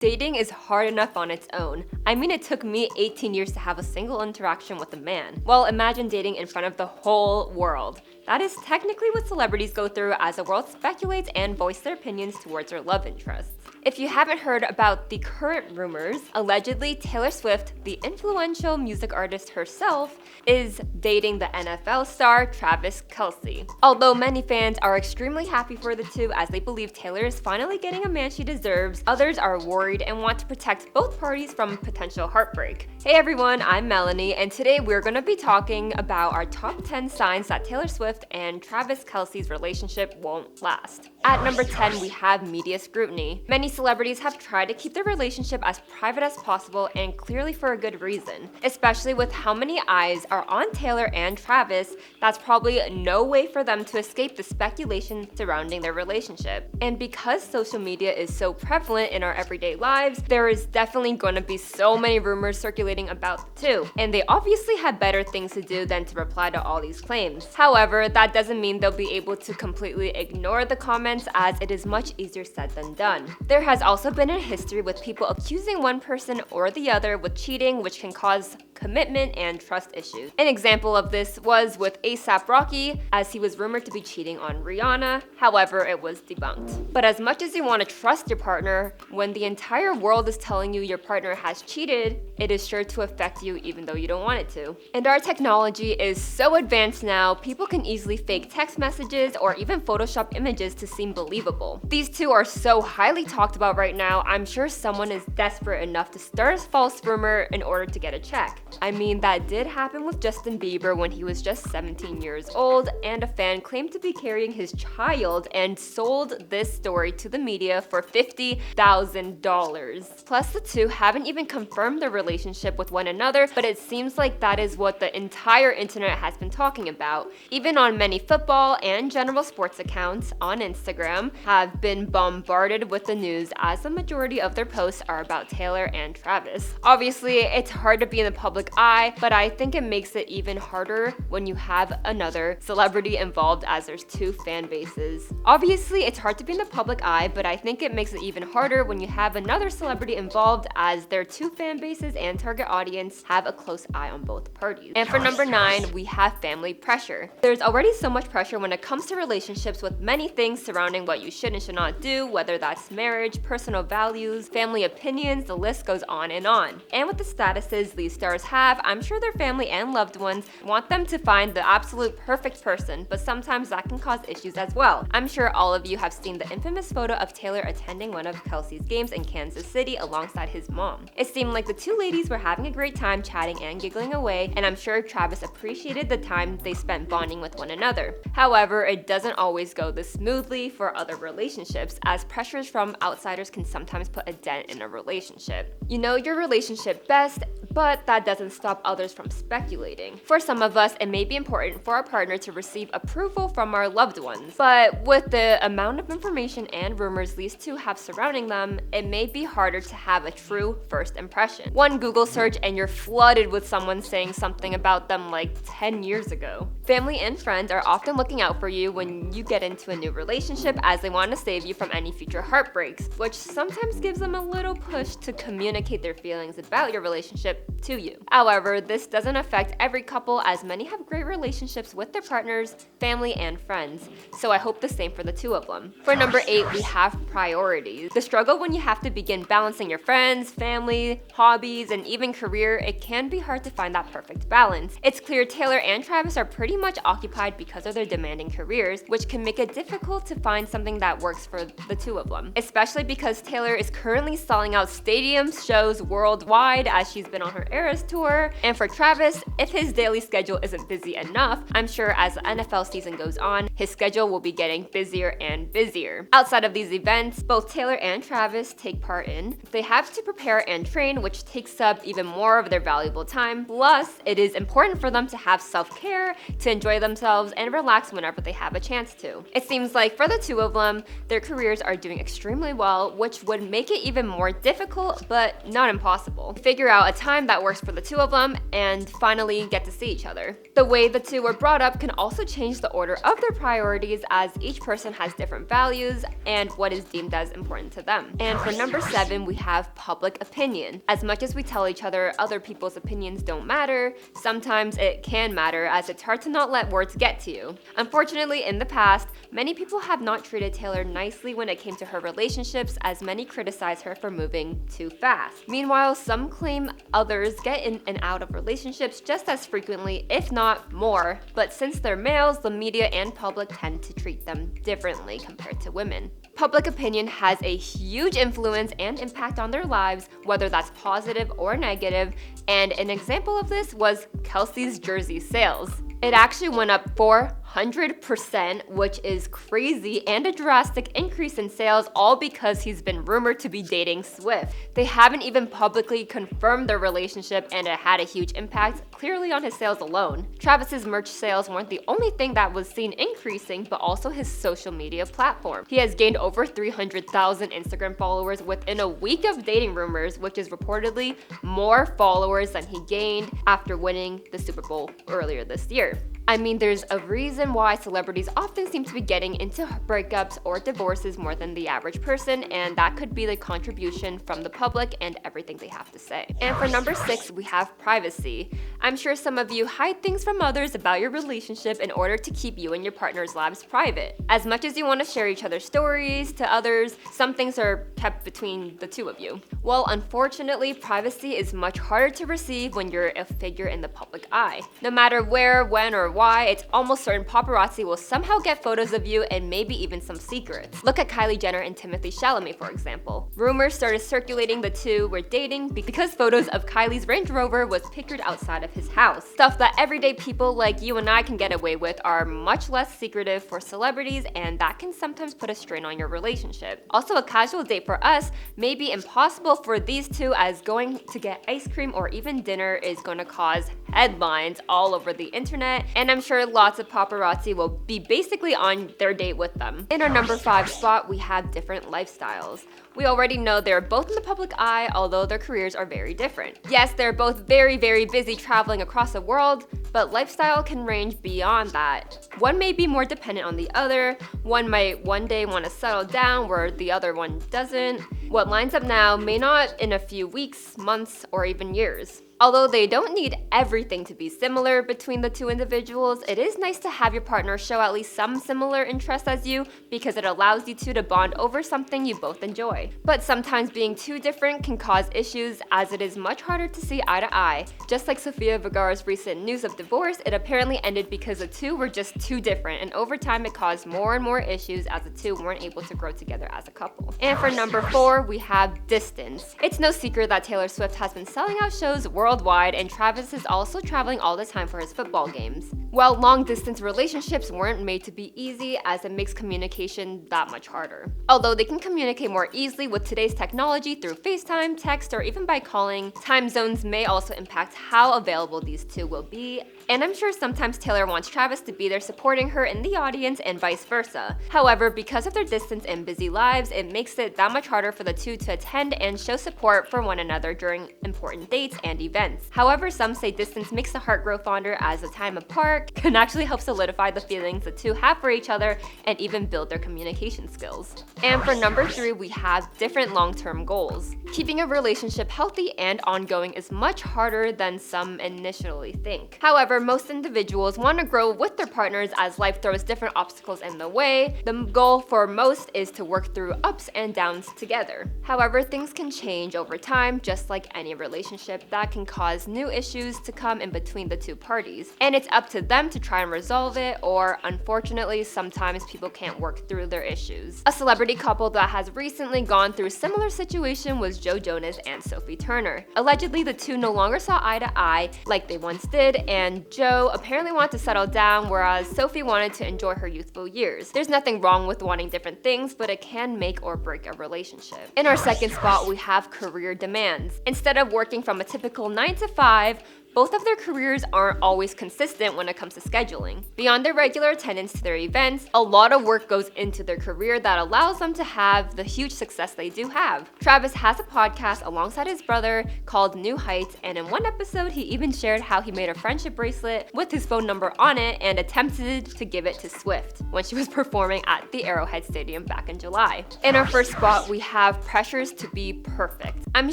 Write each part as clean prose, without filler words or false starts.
Dating is hard enough on its own. I mean, it took me 18 years to have a single interaction with a man. Well, imagine dating in front of the whole world. That is technically what celebrities go through as the world speculates and voice their opinions towards their love interests. If you haven't heard about the current rumors, allegedly Taylor Swift, the influential music artist herself, is dating the NFL star Travis Kelce. Although many fans are extremely happy for the two as they believe Taylor is finally getting a man she deserves, others are worried and want to protect both parties from potential heartbreak. Hey everyone, I'm Melanie, and today we're going to be talking about our top 10 signs that Taylor Swift and Travis Kelce's relationship won't last. At number 10, we have media scrutiny. Many celebrities have tried to keep their relationship as private as possible, and clearly for a good reason. Especially with how many eyes are on Taylor and Travis, that's probably no way for them to escape the speculation surrounding their relationship. And because social media is so prevalent in our everyday lives, there is definitely going to be so many rumors circulating about the two. And they obviously have better things to do than to reply to all these claims. However, that doesn't mean they'll be able to completely ignore the comments, as it is much easier said than done. There has also been a history with people accusing one person or the other with cheating, which can cause commitment and trust issues. An example of this was with A$AP Rocky, as he was rumored to be cheating on Rihanna. However, it was debunked. But as much as you want to trust your partner, when the entire world is telling you your partner has cheated, it is sure to affect you even though you don't want it to. And our technology is so advanced now, people can easily fake text messages or even Photoshop images to seem believable. These two are so highly talked about right now, I'm sure someone is desperate enough to start a false rumor in order to get a check. I mean, that did happen with Justin Bieber when he was just 17 years old, and a fan claimed to be carrying his child and sold this story to the media for $50,000. Plus, the two haven't even confirmed their relationship with one another, but it seems like that is what the entire internet has been talking about. Even on many football and general sports accounts on Instagram have been bombarded with the news, as the majority of their posts are about Taylor and Travis. Obviously, it's hard to be in the public eye, but I think it makes it even harder when you have another celebrity involved, as there's two fan bases. Obviously, it's hard to be in the public eye, but I think it makes it even harder when you have another celebrity involved, as their two fan bases and target audience have a close eye on both parties. And for number 9, we have family pressure. There's already so much pressure when it comes to relationships, with many things surrounding what you should and should not do, whether that's marriage, personal values, family opinions, the list goes on and on. And with the statuses these stars have, I'm sure their family and loved ones want them to find the absolute perfect person, but sometimes that can cause issues as well. I'm sure all of you have seen the infamous photo of Taylor attending one of Kelce's games in Kansas City alongside his mom. It seemed like the two ladies were having a great time chatting and giggling away, and I'm sure Travis appreciated the time they spent bonding with one another. However, it doesn't always go this smoothly for other relationships, as pressures from outsiders can sometimes put a dent in a relationship. You know your relationship best, but that doesn't stop others from speculating. For some of us, it may be important for our partner to receive approval from our loved ones, but with the amount of information and rumors these two have surrounding them, it may be harder to have a true first impression. One Google search and you're flooded with someone saying something about them like 10 years ago. Family and friends are often looking out for you when you get into a new relationship, as they want to save you from any future heartbreaks, which sometimes gives them a little push to communicate their feelings about your relationship to you. However, this doesn't affect every couple, as many have great relationships with their partners, family, and friends, so I hope the same for the two of them. For number 8, we have priorities. The struggle when you have to begin balancing your friends, family, hobbies, and even career, it can be hard to find that perfect balance. It's clear Taylor and Travis are pretty much occupied because of their demanding careers, which can make it difficult to find something that works for the two of them, especially because Taylor is currently selling out stadium shows worldwide, as she's been on her Eras tour. And for Travis, if his daily schedule isn't busy enough, I'm sure as the NFL season goes on, his schedule will be getting busier and busier. Outside of these events, both Taylor and Travis take part in, they have to prepare and train, which takes up even more of their valuable time. Plus, it is important for them to have self-care, to enjoy themselves and relax whenever they have a chance to. It seems like for the two of them, their careers are doing extremely well, which would make it even more difficult, but not impossible. Figure out a time time that works for the two of them and finally get to see each other. The way the two were brought up can also change the order of their priorities, as each person has different values and what is deemed as important to them. And for number 7, we have public opinion. As much as we tell each other people's opinions don't matter, sometimes it can matter, as it's hard to not let words get to you. Unfortunately, in the past, many people have not treated Taylor nicely when it came to her relationships, as many criticize her for moving too fast. Meanwhile, some claim others get in and out of relationships just as frequently, if not more, but since they're males, the media and public tend to treat them differently compared to women. Public opinion has a huge influence and impact on their lives, whether that's positive or negative, and an example of this was Kelce's jersey sales. It actually went up 400%, which is crazy, and a drastic increase in sales, all because he's been rumored to be dating Swift. They haven't even publicly confirmed their relationship, and it had a huge impact, clearly on his sales alone. Travis's merch sales weren't the only thing that was seen increasing, but also his social media platform. He has gained over 300,000 Instagram followers within a week of dating rumors, which is reportedly more followers than he gained after winning the Super Bowl earlier this year. I mean, there's a reason why celebrities often seem to be getting into breakups or divorces more than the average person, and that could be the contribution from the public and everything they have to say. And for number 6, we have privacy. I'm sure some of you hide things from others about your relationship in order to keep you and your partner's lives private. As much as you want to share each other's stories to others, some things are kept between the two of you. Well, unfortunately, privacy is much harder to receive when you're a figure in the public eye. No matter where, when, or why, it's almost certain paparazzi will somehow get photos of you and maybe even some secrets. Look at Kylie Jenner and Timothée Chalamet, for example. Rumors started circulating the two were dating because photos of Kylie's Range Rover was pictured outside of his house. Stuff that everyday people like you and I can get away with are much less secretive for celebrities, and that can sometimes put a strain on your relationship. Also, a casual date for us may be impossible for these two, as going to get ice cream or even dinner is going to cause headlines all over the internet, and I'm sure lots of paparazzi will be basically on their date with them. In our number 5 spot, we have different lifestyles. We already know they're both in the public eye, although their careers are very different. Yes, they're both very, very busy traveling across the world, but lifestyle can range beyond that. One may be more dependent on the other. One might one day want to settle down where the other one doesn't. What lines up now may not in a few weeks, months, or even years. Although they don't need everything to be similar between the two individuals, it is nice to have your partner show at least some similar interests as you, because it allows you two to bond over something you both enjoy. But sometimes being too different can cause issues, as it is much harder to see eye to eye. Just like Sofia Vergara's recent news of divorce, it apparently ended because the two were just too different, and over time it caused more and more issues as the two weren't able to grow together as a couple. And for number 4, we have distance. It's no secret that Taylor Swift has been selling out shows worldwide, and Travis is also traveling all the time for his football games. Well, long-distance relationships weren't made to be easy, as it makes communication that much harder. Although they can communicate more easily with today's technology through FaceTime, text, or even by calling, time zones may also impact how available these two will be, and I'm sure sometimes Taylor wants Travis to be there supporting her in the audience and vice versa. However, because of their distance and busy lives, it makes it that much harder for the two to attend and show support for one another during important dates and events. However, some say distance makes the heart grow fonder, as the time apart can actually help solidify the feelings the two have for each other and even build their communication skills. And for number 3, we have different long-term goals. Keeping a relationship healthy and ongoing is much harder than some initially think. However, most individuals want to grow with their partners as life throws different obstacles in the way. The goal for most is to work through ups and downs together. However, things can change over time, just like any relationship. That can cause new issues to come in between the two parties, and it's up to them to try and resolve it, or unfortunately, sometimes people can't work through their issues. A celebrity couple that has recently gone through a similar situation was Joe Jonas and Sophie Turner. Allegedly, the two no longer saw eye to eye like they once did, and Joe apparently wanted to settle down, whereas Sophie wanted to enjoy her youthful years. There's nothing wrong with wanting different things, but it can make or break a relationship. In our second spot, we have career demands. Instead of working from a typical 9 to 5, Both of their careers aren't always consistent when it comes to scheduling. Beyond their regular attendance to their events, a lot of work goes into their career that allows them to have the huge success they do have. Travis has a podcast alongside his brother called New Heights, and in one episode he even shared how he made a friendship bracelet with his phone number on it and attempted to give it to Swift when she was performing at the Arrowhead Stadium back in July. In our first spot, we have pressures to be perfect. I'm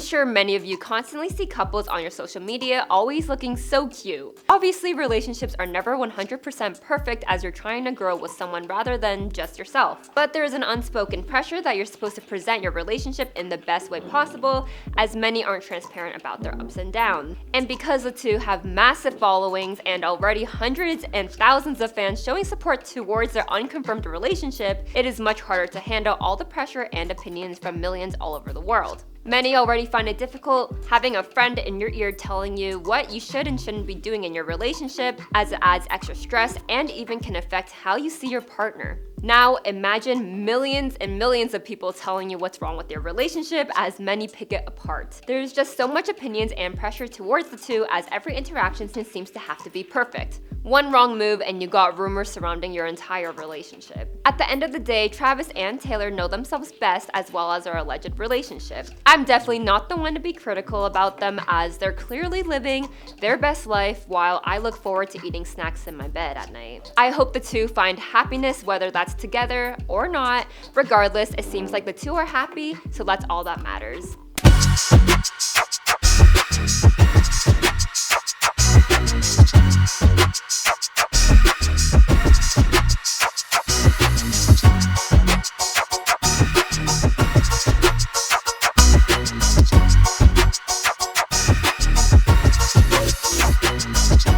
sure many of you constantly see couples on your social media always looking so cute. Obviously, relationships are never 100% perfect as you're trying to grow with someone rather than just yourself. But there is an unspoken pressure that you're supposed to present your relationship in the best way possible, as many aren't transparent about their ups and downs. And because the two have massive followings and already hundreds and thousands of fans showing support towards their unconfirmed relationship, it is much harder to handle all the pressure and opinions from millions all over the world. Many already find it difficult having a friend in your ear telling you what you should and shouldn't be doing in your relationship, as it adds extra stress and even can affect how you see your partner. Now imagine millions and millions of people telling you what's wrong with your relationship, as many pick it apart. There's just so much opinions and pressure towards the two, as every interaction seems to have to be perfect. One wrong move and you got rumors surrounding your entire relationship. At the end of the day, Travis and Taylor know themselves best, as well as their alleged relationship. I'm definitely not the one to be critical about them, as they're clearly living their best life while I look forward to eating snacks in my bed at night. I hope the two find happiness, whether that's together or not. Regardless, it seems like the two are happy, so that's all that matters.